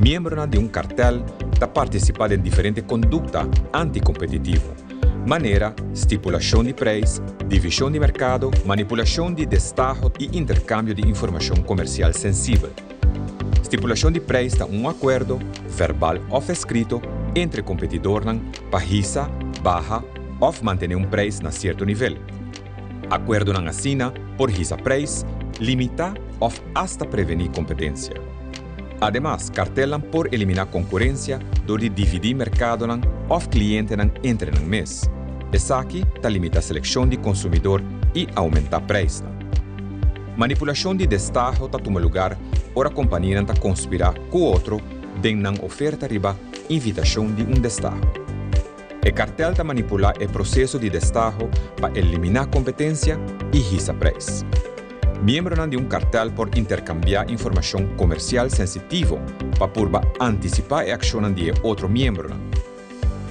Membro de cartel está participando em diferentes condutas anticompetitivas, maneira, estipulação de preço, divisão de mercado, manipulação de destaque e intercâmbio de informação comercial sensível. Estipulação de preço está acordo, verbal ou escrito, entre competidores para risa, barra ou manter preço a certo nível. Acordo não assina por risa preço, limitar ou hasta prevenir competência. Además, cartel por eliminar concorrência, de dividir mercado ou cliente entre no mês. Essa aqui está limita a seleção de consumidor e aumentar preço. Manipulação de destaque está tomando lugar, ora a companhia está conspirar com o outro, dando oferta riba invitação de destaque. O cartel está manipular o processo de destaque para eliminar competência e risa preço. Membro de cartel por intercambiar informação comercial sensitiva para antecipar a ação de outro membro.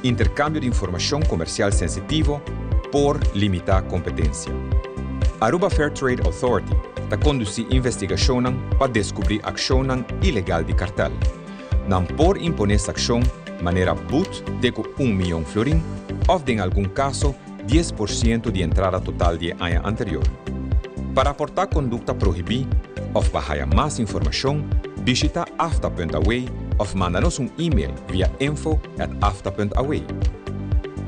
Intercâmbio de informação comercial sensitiva por limitar competência. Aruba Fair Trade Authority está conduzindo investigação para descobrir ação ilegal de cartel. Não por imponer essa ação maneira but de 1 milhão florim ou, em algum caso, 10% de entrada total de ano anterior. Para aportar conduta proibida ou para mais informação, visita afta.away ou manda-nos e-mail via info@afta.away.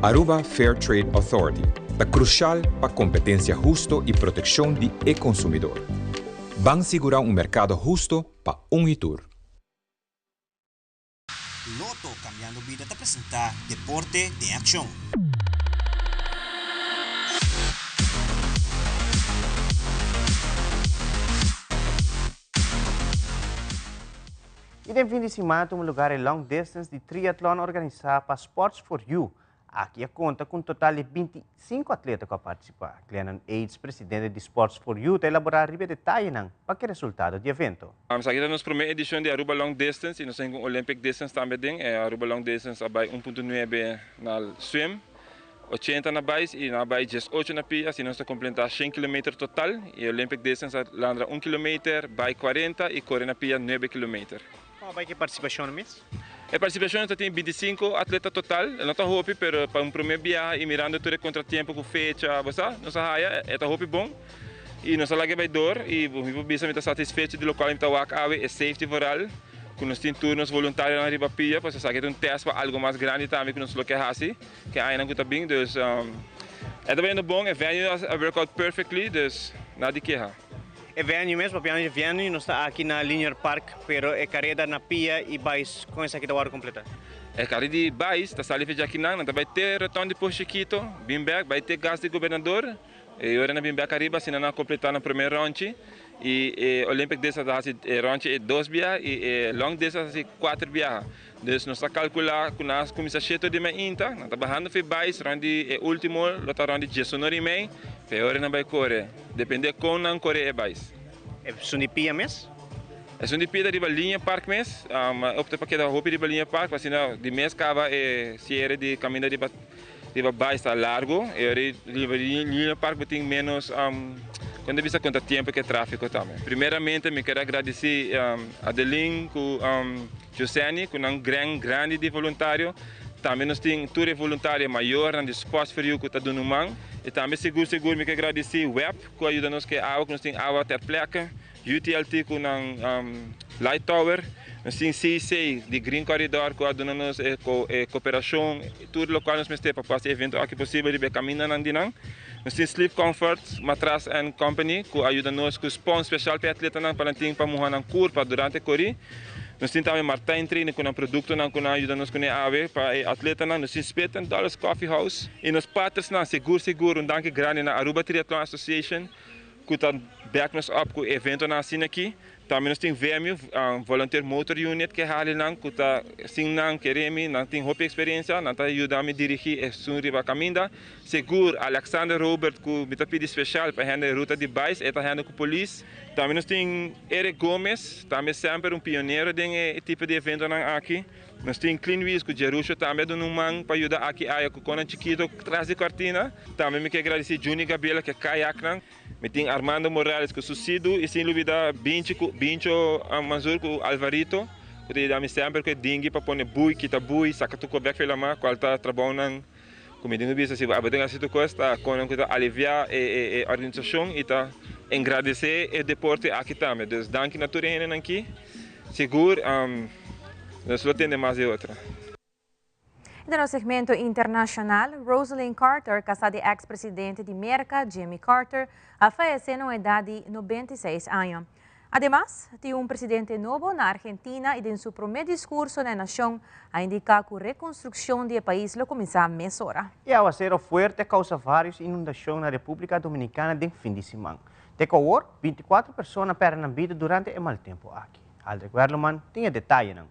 Aruba Fair Trade Authority é crucial para competência justa e proteção de consumidor. Vamos segurar mercado justo para Itur. Loto Cambiando Vida te apresenta Deporte de Acción. E no fim de semana, um lugar em long distance de triatlon organizado para Sports for You. Aqui a conta com um total de 25 atletas que participar. Glennon Aids, presidente de Sports for You, está elaborar riba detalhe para que resultado do evento. Aqui está nossa primeira edição de Aruba Long Distance e nós temos Olympic Distance também. Aruba Long Distance vai 1.9 na swim, 80 na bais e na bais 18 na pia, assim nós completar 100 km total e Olympic Distance landra 1 km, bai 40 e corre na pia 9 km. Qual vai que participação mesmo? A participação tem 25 atletas total, não está roupa, mas para um primeiro viagem e mirando todo o contratempo com fecha, você, nossa raia é roupa bom. E nós lá que vai dor e o bisa está satisfeito do local em Tawak Awe é safety foral. Com nós temos turnos voluntários na riba pia, para saber que é teste para algo mais grande também que nós lo que assim, que ainda não está bem, então é também bom, é venue a work out perfectly, então nada de quejar. É venue mesmo, porque venue nós está aqui na Linear Park, pero é carreira na pia e bais com essa aqui da hora completa. É carreira de bais, está saliva de aqui não, vai ter retorno de Chiquito, Bimberg, vai ter gás de governador, e agora na Bimberg arriba, se não completar na primeira ronde. E Olympic distance ronde é 2 via e long distance 4 via. Então nós calcular com nós começa cedo de manhã, nós trabalhando foi bais, ronde é último, outra ronde 19 e meia, foi hora não vai correr. Depende como não correr é bais. É sundi pia mesmo? É sundi pia da linha park mesmo, opta para que da roupa da linha park, assim de mês cava é se era de caminho de bais está largo, e linha park tem menos quando vista contra tempo que é tráfego também. Primeiramente, me quero agradecer a Adeline, com Josene, com um grande de voluntário. Também nós temos tour voluntário maior no espaço frio que está dando mão. E também seguro me quero agradecer o web, que ajuda nos que água, que nós temos água ter placa, UTLT com Light Tower, nós temos CIC de Green Corridor, que ajuda nos cooperação, tudo local nós temos para fazer evento aqui possível de caminhar na dinam. Nós temos Sleep Comfort, Matras and Company, que ajuda nos com sponsor especial para atleta para para morrer na curva durante a corrida. Nós temos também Martin Training com um produto que ajuda nos com a AVE para atleta. Nós temos $50 Coffee House. E nós patrocinamos seguro, danke grande na Aruba Triathlon Association, que está back nos up com o evento na cena aqui. Também nós temos VMU, Volunteer Motor Unit, que é ali, que está assim, que Remy, não tem roupa experiência, não está ajudando a dirigir a sua riba caminda. Seguro, Alexander Robert, que me está pedindo especial para a ruta de bike, está andando com a polícia. Também nós temos Eric Gomes, também sempre pioneiro desse tipo de evento aqui. Nós temos Clean Wheels, que o Jerusha também dando para ajudar aqui a com o Chiquito, que traz de cortina. Também me quero agradecer a Juni Gabriela, que é caiac. Me tem Armando Morales, que é suicido, e sem dúvida Bincho Manzur, com Alvarito, que dá-me sempre que dingue para pôr bui, quita bui, saca tu coberto pela mão, qual está trabalhando como digo bisa se abaten a situ costa com que aliviar a organização e tá agradecer o deporte aqui também. Então, danke na turena aqui, seguro, nós não temos mais outra. No segmento internacional, Rosalind Carter, casada de ex-presidente de América, Jimmy Carter, faleceu na idade de 96 anos. Además, tem presidente novo na Argentina e em seu primeiro discurso na nação a indicar que a reconstrução do país lo começa mês hora. E o aguacero forte causa várias inundações na República Dominicana no fim de semana. De cor, 24 pessoas perderam a vida durante o mau tempo aqui. Aldrich Werleman tem detalhes.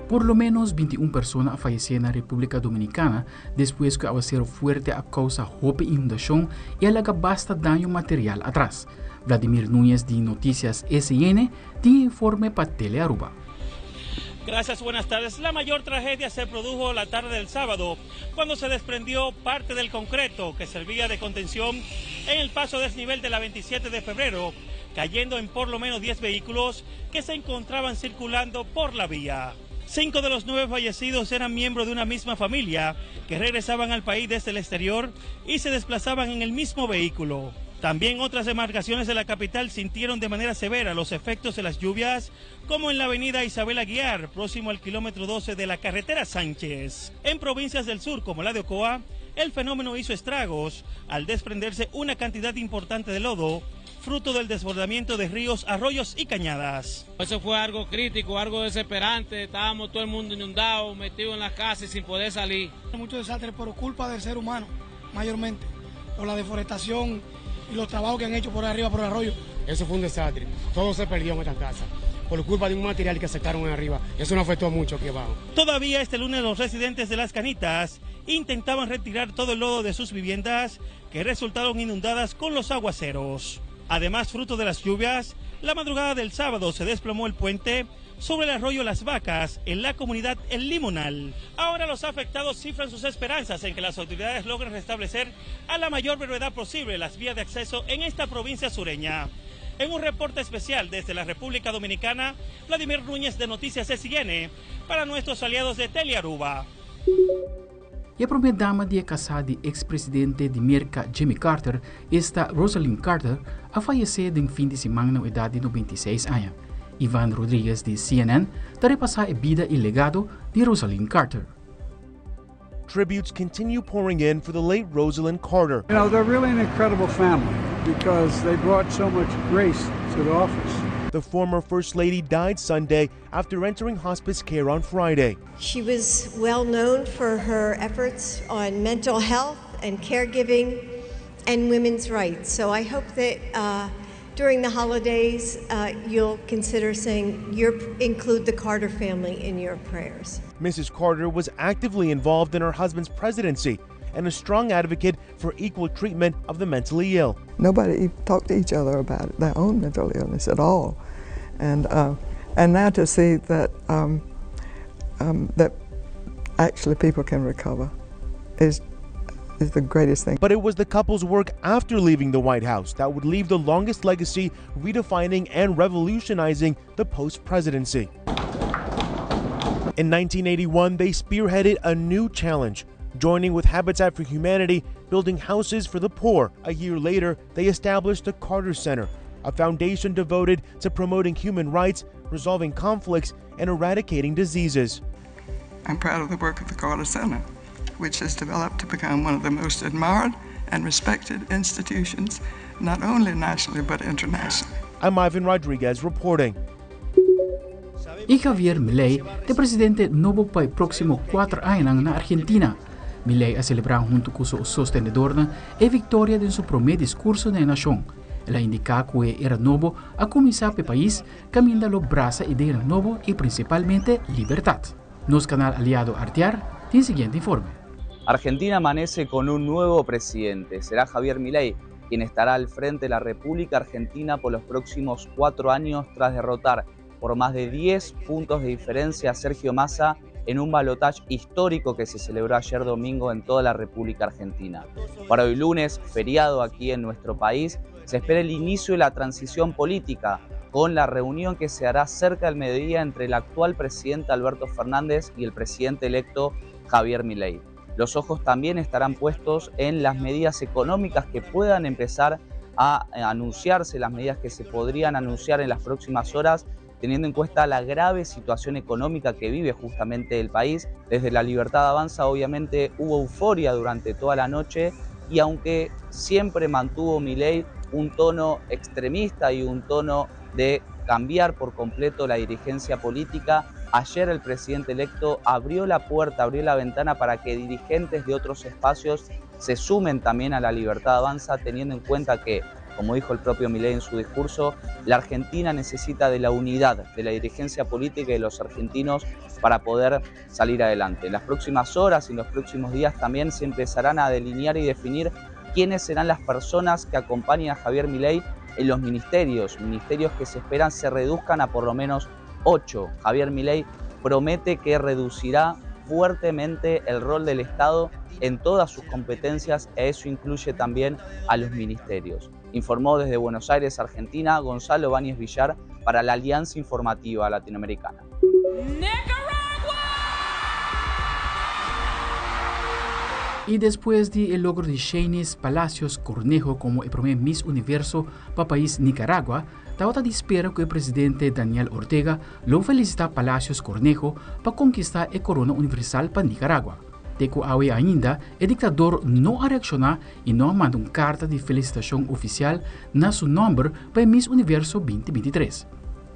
Por lo menos 21 personas fallecieron en la República Dominicana después que el aguacero fuerte a causa de inundación y alaga basta daño material atrás. Vladimir Núñez de Noticias SN te informe para Tele Aruba. Gracias, buenas tardes. La mayor tragedia se produjo la tarde del sábado, cuando se desprendió parte del concreto que servía de contención en el paso desnivel de la 27 de febrero, cayendo en por lo menos 10 vehículos que se encontraban circulando por la vía. 5 de los 9 fallecidos eran miembros de una misma familia que regresaban al país desde el exterior y se desplazaban en el mismo vehículo. También otras demarcaciones de la capital sintieron de manera severa los efectos de las lluvias, como en la avenida Isabel Aguiar, próximo al kilómetro 12 de la carretera Sánchez. En provincias del sur, como la de Ocoa, el fenómeno hizo estragos al desprenderse una cantidad importante de lodo, fruto del desbordamiento de ríos, arroyos y cañadas. Eso fue algo crítico, algo desesperante. Estábamos todo el mundo inundado, metido en las casas y sin poder salir. Mucho desastre por culpa del ser humano, mayormente, por la deforestación y los trabajos que han hecho por arriba, por el arroyo. Eso fue un desastre. Todo se perdió en esta casa por culpa de un material que sacaron en arriba. Eso nos afectó mucho aquí abajo. Todavía este lunes los residentes de Las Canitas intentaban retirar todo el lodo de sus viviendas que resultaron inundadas con los aguaceros. Además, fruto de las lluvias, la madrugada del sábado se desplomó el puente sobre el arroyo Las Vacas en la comunidad El Limonal. Ahora los afectados cifran sus esperanzas en que las autoridades logren restablecer a la mayor brevedad posible las vías de acceso en esta provincia sureña. En un reporte especial desde la República Dominicana, Vladimir Núñez de Noticias SCN para nuestros aliados de Telearuba. E a primeira dama de casada de ex-presidente de América, Jimmy Carter, esta Rosalind Carter, a falecer em fim de semana na idade de 96 anos. Ivan Rodrigues de CNN está repassar a vida e legado de Rosalind Carter. Tributes continue pouring in for the late Rosalind Carter. You know, they're really an incredible family because they brought so much grace to the office. The former First Lady died Sunday after entering hospice care on Friday. She was well known for her efforts on mental health and caregiving and women's rights. So I hope that during the holidays you'll consider saying include the Carter family in your prayers. Mrs. Carter was actively involved in her husband's presidency and a strong advocate for equal treatment of the mentally ill. Nobody talked to each other about their own mental illness at all, and now to see that that actually people can recover is the greatest thing. But it was the couple's work after leaving the White House that would leave the longest legacy, redefining and revolutionizing the post-presidency. In 1981, they spearheaded a new challenge, joining with Habitat for Humanity, building houses for the poor. A year later, they established the Carter Center, a foundation devoted to promoting human rights, resolving conflicts, and eradicating diseases. I'm proud of the work of the Carter Center, which has developed to become one of the most admired and respected institutions, not only nationally but internationally. I'm Ivan Rodriguez reporting. E Javier Milei, de presidente novo para o próximo 4 anos na Argentina. Milei a celebrar junto com seus sostenedores a vitória de seu primeiro discurso na nação. Ela indica que era novo a começar para o país, caminhando o braço ideia novo e principalmente liberdade. Nos canal aliado Artear tiene el siguiente informe. Argentina amanece con un nuevo presidente. Será Javier Milei quien estará al frente de la República Argentina por los próximos 4 años tras derrotar por más de 10 puntos de diferencia a Sergio Massa en un balotaje histórico que se celebró ayer domingo en toda la República Argentina. Para hoy lunes, feriado aquí en nuestro país, se espera el inicio de la transición política con la reunión que se hará cerca del mediodía entre el actual presidente Alberto Fernández y el presidente electo Javier Milei. Los ojos también estarán puestos en las medidas económicas que puedan empezar a anunciarse, las medidas que se podrían anunciar en las próximas horas, teniendo en cuenta la grave situación económica que vive justamente el país. Desde La Libertad Avanza obviamente hubo euforia durante toda la noche y aunque siempre mantuvo Milei un tono extremista y un tono de cambiar por completo la dirigencia política, ayer el presidente electo abrió la puerta, abrió la ventana para que dirigentes de otros espacios se sumen también a La Libertad Avanza, teniendo en cuenta que, como dijo el propio Milei en su discurso, la Argentina necesita de la unidad de la dirigencia política y de los argentinos para poder salir adelante. En las próximas horas y en los próximos días también se empezarán a delinear y definir quiénes serán las personas que acompañen a Javier Milei en los ministerios que se esperan se reduzcan a por lo menos 8. Javier Milei promete que reducirá fuertemente el rol del Estado en todas sus competencias, e eso incluye también a los ministerios. Informó desde Buenos Aires, Argentina, Gonzalo Báñez Villar para la Alianza Informativa Latinoamericana. Y después del logro de Shanice Palacios Cornejo como el primer Miss Universo para el país Nicaragua, estaba de espera que el presidente Daniel Ortega lo felicita Palacios Cornejo para conquistar el Corona Universal para Nicaragua. De que hoy ainda, el dictador no ha reaccionado y no ha mandado una carta de felicitación oficial en su nombre para el Miss Universo 2023.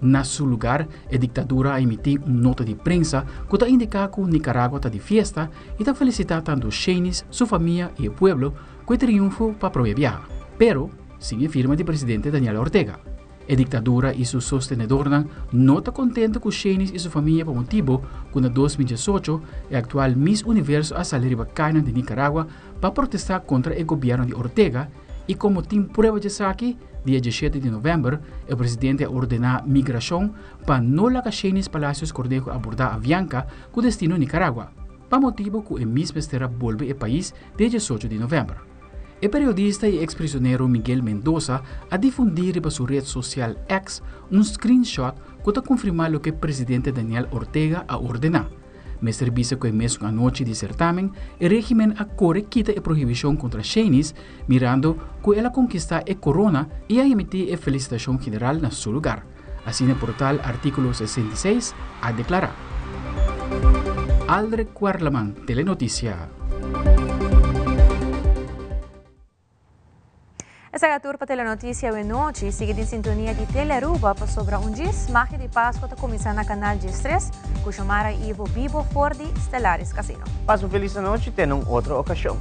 En su lugar, la dictadura ha emitido una nota de prensa que indica que Nicaragua está de fiesta y está felicitando tanto Shanice, su familia y el pueblo con el triunfo para prohibir, pero sin firma del presidente Daniel Ortega. La dictadura y sus sostenedores no están contentos con Shanice y su familia por motivo que en 2018 el actual Miss Universo ha salido de de Nicaragua para protestar contra el gobierno de Ortega y como tiene pruebas de saque, Dia 17 de novembro, o presidente ordenou migração para não lacar Chenis Palacios Cordejo abordar Avianca com destino Nicarágua, para motivo que o mesmo estará volver ao país dia 18 de novembro. O periodista e ex-prisioneiro Miguel Mendoza a difundir para sua rede social X screenshot que confirma o que o presidente Daniel Ortega a ordenar. Me serviço que mesmo a noite de certamen, o régimen acorre quita a proibição contra Chenis, mirando que ela conquista a corona e a emitir a felicitação general na seu lugar. Assim no portal artículo 66 a declarar. Aldre Cuarlaman, Telenotícia. Essa é a turpa Telenotícia de noite. Siga em sintonia de Telearuba para sobrar dias. Marca de Páscoa está começando no canal de Estresse, com chamara Ivo Bibo Fordi Stellaris Casino. Passe uma feliz noite e tenha outra ocasião.